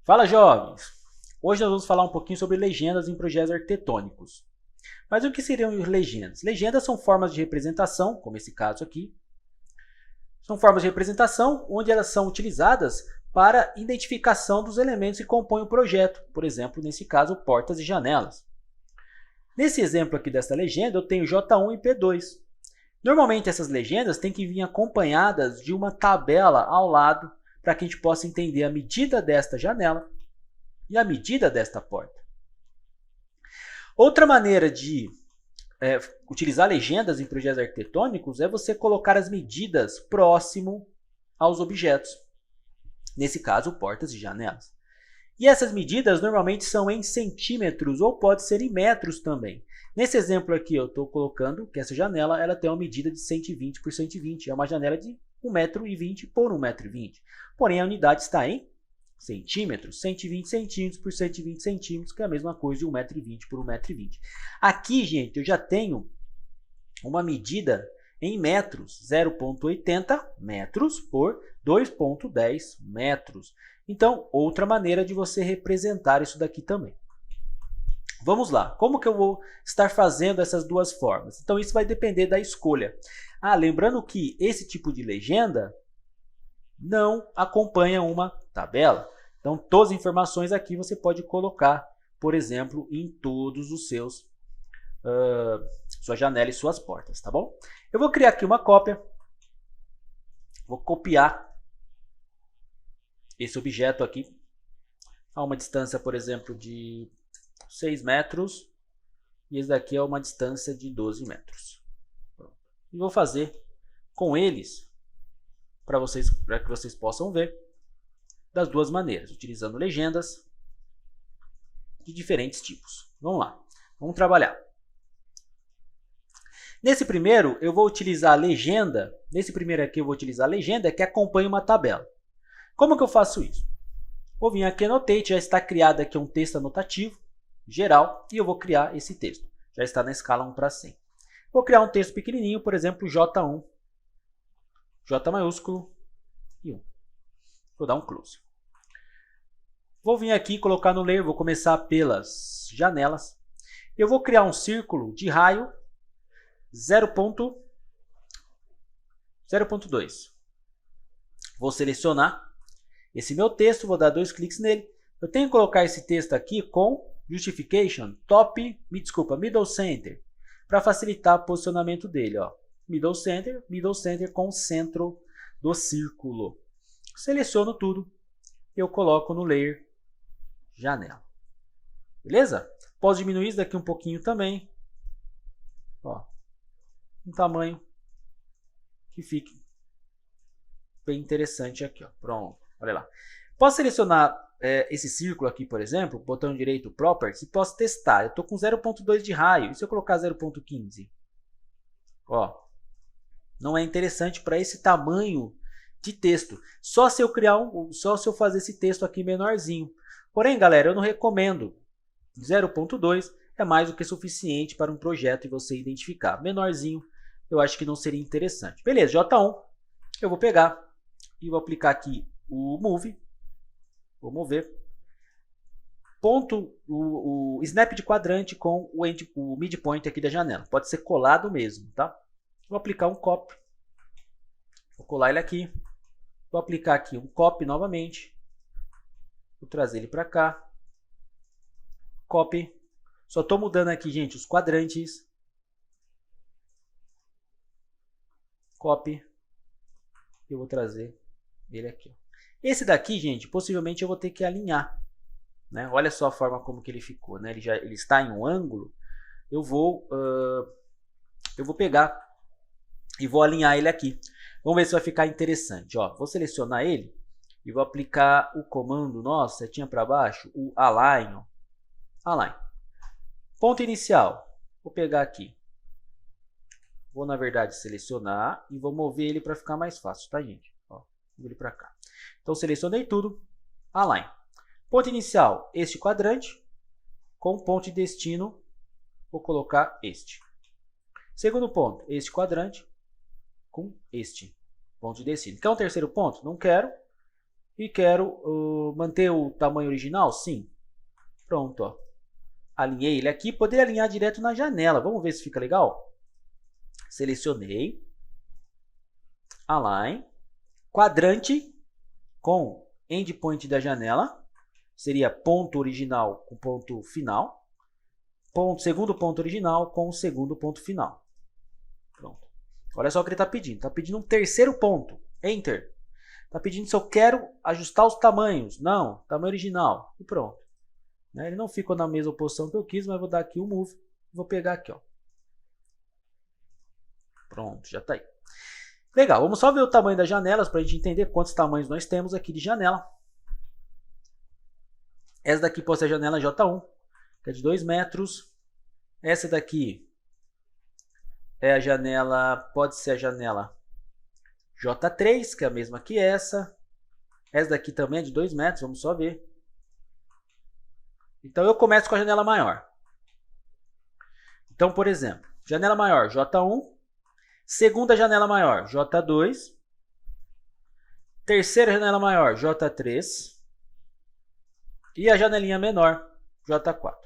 Fala, jovens! Hoje nós vamos falar um pouquinho sobre legendas em projetos arquitetônicos. Mas o que seriam legendas? Legendas são formas de representação, como esse caso aqui. São formas de representação onde elas são utilizadas para identificação dos elementos que compõem o projeto. Por exemplo, nesse caso, portas e janelas. Nesse exemplo aqui dessa legenda, eu tenho J1 e P2. Normalmente essas legendas têm que vir acompanhadas de uma tabela ao lado para que a gente possa entender a medida desta janela e a medida desta porta. Outra maneira de utilizar legendas em projetos arquitetônicos é você colocar as medidas próximo aos objetos. Nesse caso, portas e janelas. E essas medidas normalmente são em centímetros ou pode ser em metros também. Nesse exemplo aqui eu estou colocando que essa janela ela tem uma medida de 120 por 120. É uma janela de 1,20 m por 1,20 m. Porém, a unidade está em centímetros. 120 centímetros por 120 centímetros, que é a mesma coisa de 1,20 m por 1,20 m. Aqui, gente, eu já tenho uma medida em metros. 0,80 metros por 2,10 metros. Então, outra maneira de você representar isso daqui também. Vamos lá, como que eu vou estar fazendo essas duas formas? Então, isso vai depender da escolha. Lembrando que esse tipo de legenda não acompanha uma tabela. Então, todas as informações aqui você pode colocar, por exemplo, em todos os seus sua janela e suas portas, tá bom? Eu vou criar aqui uma cópia. Vou copiar esse objeto aqui a uma distância, por exemplo, de 6 metros. E esse daqui é uma distância de 12 metros. E vou fazer com eles para que vocês possam ver das duas maneiras, utilizando legendas de diferentes tipos. Vamos lá, vamos trabalhar. Nesse primeiro, eu vou utilizar a legenda. Nesse primeiro aqui, eu vou utilizar a legenda que acompanha uma tabela. Como que eu faço isso? Vou vir aqui em Annotate, já está criado aqui um texto anotativo geral e eu vou criar esse texto. Já está na escala 1 para 100. Vou criar um texto pequenininho, por exemplo, J1, J maiúsculo e 1. Vou dar um close. Vou vir aqui e colocar no layer, vou começar pelas janelas. Eu vou criar um círculo de raio 0,2. Vou selecionar esse meu texto, vou dar 2 cliques nele. Eu tenho que colocar esse texto aqui com Justification, Middle Center, para facilitar o posicionamento dele. Ó. Middle Center com o centro do círculo. Seleciono tudo, eu coloco no layer janela. Beleza? Posso diminuir isso daqui um pouquinho também. Ó, um tamanho que fique bem interessante aqui. Ó. Pronto, olha lá. Posso selecionar esse círculo aqui, por exemplo, botão direito Properties, e posso testar. Eu estou com 0,2 de raio. E se eu colocar 0,15? Ó, não é interessante para esse tamanho de texto. Só se eu fazer esse texto aqui menorzinho. Porém, galera, eu não recomendo. 0,2 é mais do que suficiente para um projeto e você identificar. Menorzinho, eu acho que não seria interessante. Beleza, J1. Eu vou pegar e vou aplicar aqui o Move. Vou mover. Ponto o snap de quadrante com o midpoint aqui da janela. Pode ser colado mesmo, tá? Vou aplicar um copy. Vou colar ele aqui. Vou aplicar aqui um copy novamente. Vou trazer ele para cá. Copy. Só estou mudando aqui, gente, os quadrantes. Copy. Eu vou trazer ele aqui. Esse daqui, gente, possivelmente eu vou ter que alinhar. Né? Olha só a forma como que ele ficou. Né? Ele está em um ângulo. Eu vou pegar e vou alinhar ele aqui. Vamos ver se vai ficar interessante. Ó, vou selecionar ele e vou aplicar o comando, nossa, setinha para baixo, o Align. Ó. Align. Ponto inicial. Vou pegar aqui. Vou, na verdade, selecionar e vou mover ele para ficar mais fácil, tá, gente? Ó, vou ele para cá. Então, selecionei tudo. Align. Ponto inicial, este quadrante. Com ponto de destino, vou colocar este. Segundo ponto, este quadrante com este ponto de destino. Quer um terceiro ponto? Não quero. e quero manter o tamanho original? Sim. Pronto, ó. Alinhei ele aqui. Poderia alinhar direto na janela. Vamos ver se fica legal? Selecionei. Align. Quadrante com endpoint da janela. Seria ponto original com ponto final. Segundo ponto original com o segundo ponto final. Pronto. Olha só o que ele está pedindo. Está pedindo um terceiro ponto. Enter. Está pedindo se eu quero ajustar os tamanhos. Não, tamanho original. E pronto. Ele não ficou na mesma posição que eu quis, mas vou dar aqui um move. Vou pegar aqui, ó. Pronto, já está aí. Legal, vamos só ver o tamanho das janelas para a gente entender quantos tamanhos nós temos aqui de janela. Essa daqui pode ser a janela J1, que é de 2 metros. Essa daqui é a janela, pode ser a janela J3, que é a mesma que essa. Essa daqui também é de 2 metros, vamos só ver. Então eu começo com a janela maior. Então, por exemplo, janela maior J1, segunda janela maior J2, terceira janela maior J3 e a janelinha menor J4.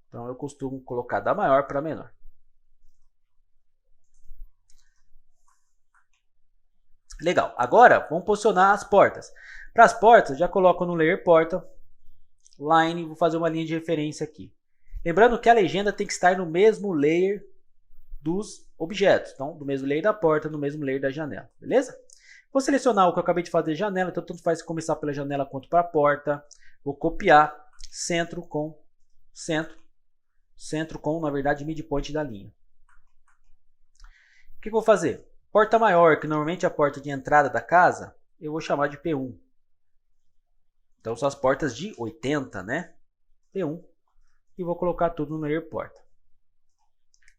Então eu costumo colocar da maior para menor. Legal. Agora vamos posicionar as portas. Para as portas, já coloco no layer porta, line, vou fazer uma linha de referência aqui. Lembrando que a legenda tem que estar no mesmo layer dos objetos. Então, do mesmo layer da porta, no mesmo layer da janela. Beleza? Vou selecionar o que eu acabei de fazer de janela. Então, tanto faz começar pela janela quanto para a porta. Vou copiar centro com centro. Centro com, na verdade, midpoint da linha. O que eu vou fazer? Porta maior, que normalmente é a porta de entrada da casa, eu vou chamar de P1. Então, são as portas de 80, né? P1. E vou colocar tudo no layer porta.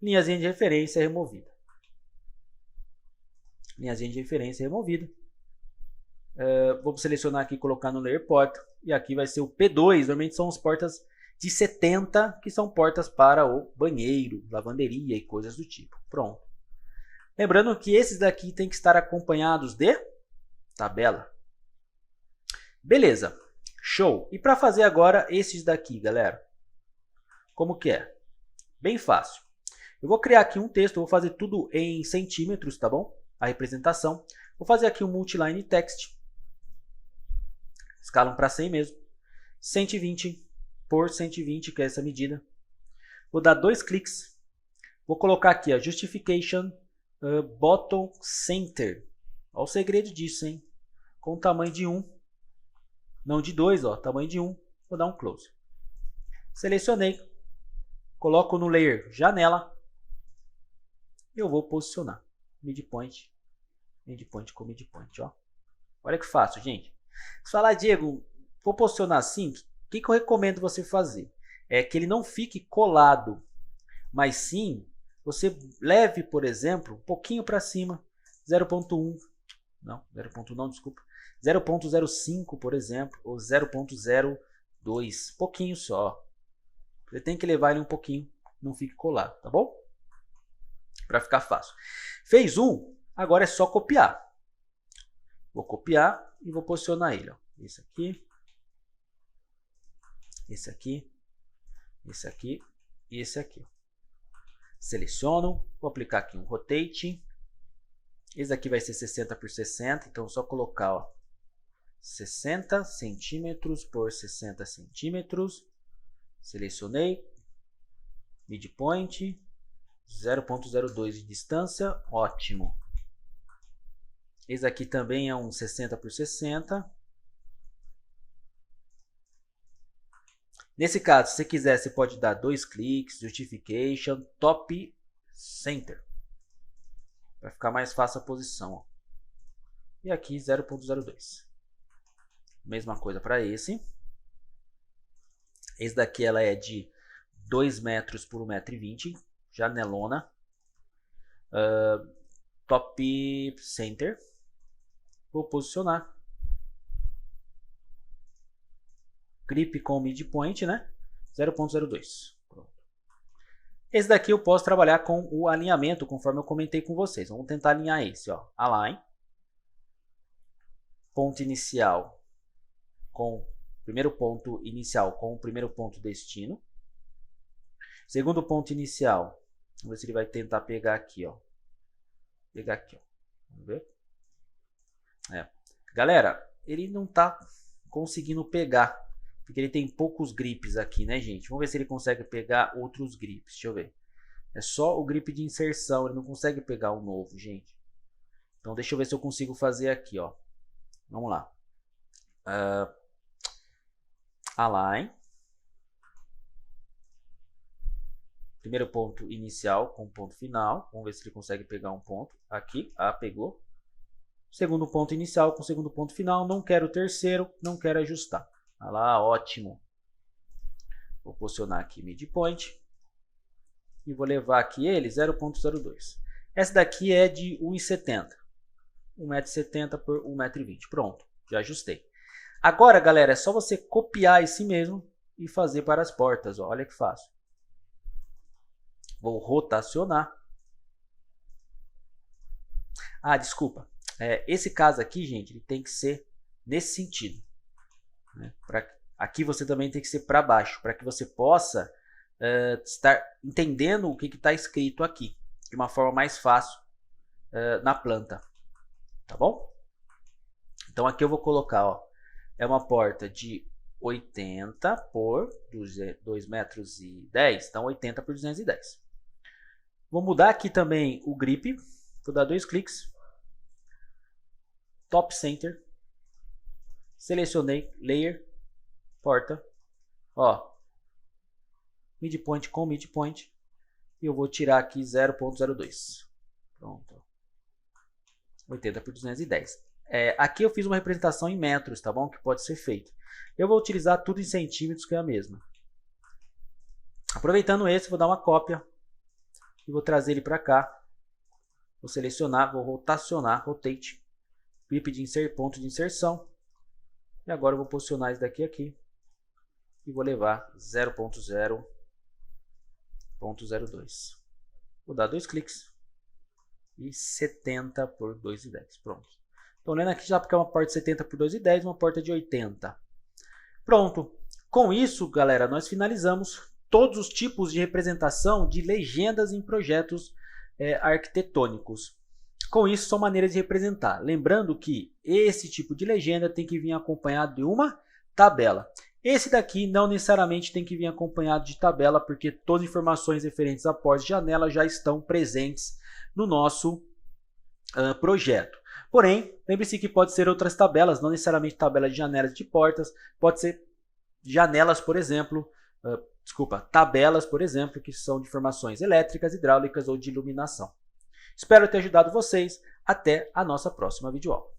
Linhazinha de referência removida. Linhazinha de referência removida. Vou selecionar aqui e colocar no layer porta. E aqui vai ser o P2. Normalmente são as portas de 70, que são portas para o banheiro, lavanderia e coisas do tipo. Pronto. Lembrando que esses daqui tem que estar acompanhados de tabela. Beleza. Show. E para fazer agora esses daqui, galera? Como que é? Bem fácil. Eu vou criar aqui um texto, vou fazer tudo em centímetros, tá bom? A representação. Vou fazer aqui um multiline text. Escalam para 100 mesmo. 120 por 120, que é essa medida. Vou dar 2 cliques. Vou colocar aqui a justification bottom center. Olha o segredo disso, hein? Com o tamanho de 1. Não de 2, ó, tamanho de 1. Vou dar um close. Selecionei. Coloco no layer janela. Eu vou posicionar. Midpoint. Midpoint com midpoint, ó. Olha que fácil, gente. Se falar, Diego, vou posicionar assim, o que eu recomendo você fazer? É que ele não fique colado, mas sim, você leve, por exemplo, um pouquinho para cima, 0.1, não, 0.1 não, desculpa, 0.05, por exemplo, ou 0.02, pouquinho só. Você tem que levar ele um pouquinho, não fique colado, tá bom? Para ficar fácil. Fez um, agora é só copiar. Vou copiar e vou posicionar ele, ó. Esse aqui. Esse aqui, esse aqui e esse aqui. Seleciono, vou aplicar aqui um rotate. Esse aqui vai ser 60 por 60, então é só colocar, ó, 60 centímetros por 60 centímetros. Selecionei, midpoint, 0.02 de distância, ótimo. Esse aqui também é um 60 por 60. Nesse caso, se você quiser, você pode dar 2 cliques, justification, top center. Vai ficar mais fácil a posição. Ó. E aqui 0.02. Mesma coisa para esse. Esse daqui ela é de 2 metros por 1,20 m. Janelona. Top center. Vou posicionar. Grip com midpoint, né? 0.02. Esse daqui eu posso trabalhar com o alinhamento, conforme eu comentei com vocês. Vamos tentar alinhar esse, ó. Align. Ponto inicial com o primeiro ponto inicial com o primeiro ponto destino. Segundo ponto inicial, vamos ver se ele vai tentar pegar aqui, ó. Pegar aqui, ó. Vamos ver. Galera, ele não está conseguindo pegar, porque ele tem poucos grips aqui, né, gente? Vamos ver se ele consegue pegar outros grips. Deixa eu ver. É só o grip de inserção, ele não consegue pegar o novo, gente. Então, deixa eu ver se eu consigo fazer aqui, ó. Vamos lá. Align. Primeiro ponto inicial com ponto final. Vamos ver se ele consegue pegar um ponto. Aqui, pegou. Segundo ponto inicial com segundo ponto final. Não quero o terceiro, não quero ajustar. Olha lá, ótimo. Vou posicionar aqui midpoint. E vou levar aqui ele 0.02. Essa daqui é de 1,70. 1,70 m por 1,20 m. Pronto, já ajustei. Agora, galera, é só você copiar esse mesmo e fazer para as portas. Ó. Olha que fácil. Vou rotacionar. Desculpa. Esse caso aqui, gente, ele tem que ser nesse sentido. Né? Aqui você também tem que ser para baixo, para que você possa estar entendendo o que está escrito aqui, de uma forma mais fácil na planta. Tá bom? Então aqui eu vou colocar, ó, é uma porta de 80 por 2,10 metros, então 80 por 210. Vou mudar aqui também o grip, vou dar 2 cliques, top center, selecionei layer, porta, ó, midpoint com midpoint, e eu vou tirar aqui 0.02. Pronto. 80 por 210. Aqui eu fiz uma representação em metros, tá bom? Que pode ser feito. Eu vou utilizar tudo em centímetros, que é a mesma. Aproveitando esse, vou dar uma cópia e vou trazer ele para cá. Vou selecionar, vou rotacionar, rotate, grip de ponto de inserção. E agora eu vou posicionar esse daqui aqui e vou levar 0.0.02. Vou dar 2 cliques e 70 por 2,10. Pronto. Estou lendo aqui já porque é uma porta de 70 por 2,10, uma porta de 80. Pronto. Com isso, galera, nós finalizamos todos os tipos de representação de legendas em projetos arquitetônicos. Com isso, são maneiras de representar. Lembrando que esse tipo de legenda tem que vir acompanhado de uma tabela. Esse daqui não necessariamente tem que vir acompanhado de tabela, porque todas as informações referentes a portas de janela já estão presentes no nosso projeto. Porém, lembre-se que pode ser outras tabelas, não necessariamente tabela de janelas de portas, pode ser janelas, por exemplo, tabelas, por exemplo, que são de informações elétricas, hidráulicas ou de iluminação. Espero ter ajudado vocês. Até a nossa próxima videoaula.